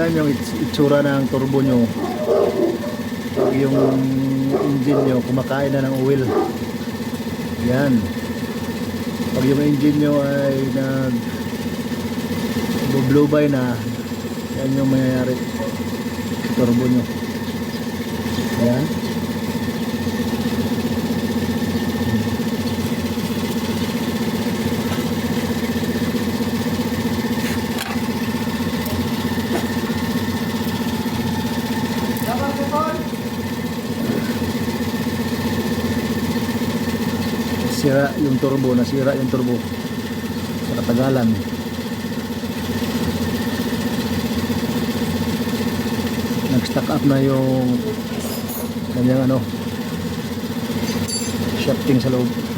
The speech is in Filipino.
Yan yung itsura ng turbo nyo pag yung engine nyo kumakain na ng oil. Yan. Pag yung engine nyo ay nag blow by na, yan yung mangyayari sa turbo nyo. Yan. Nasira yung turbo sa katagalan. Nag-stack up na yung kanyang shafting sa loob.